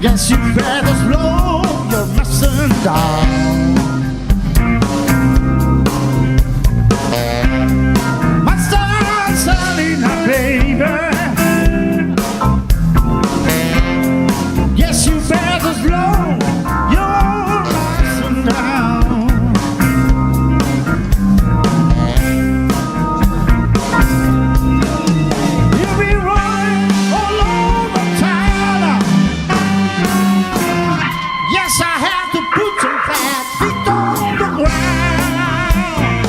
Yes, you better slow your messing down. My son, Selena, baby. Yes, you better slow your messing down. You'll be running all over town. Yes, I have to put some fat feet on the ground.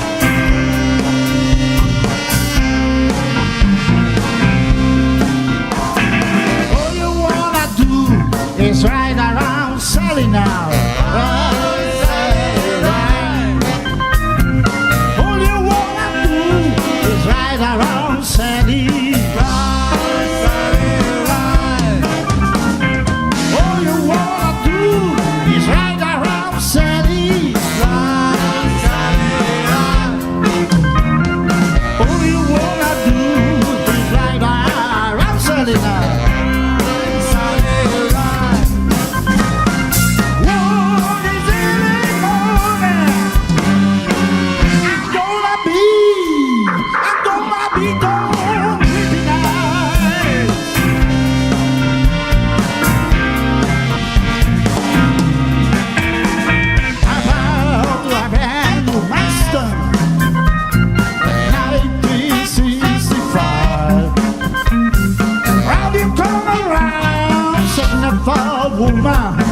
All you wanna do is ride around Sally now. Right, right. All you wanna do is ride around Sally. All you wanna do is ride around Sally. All you wanna do is ride around Sally now. One is in the morning. I'm gonna be gone pretty nice. I found a brand new master, 1965. Round you come around, setting up for a woman.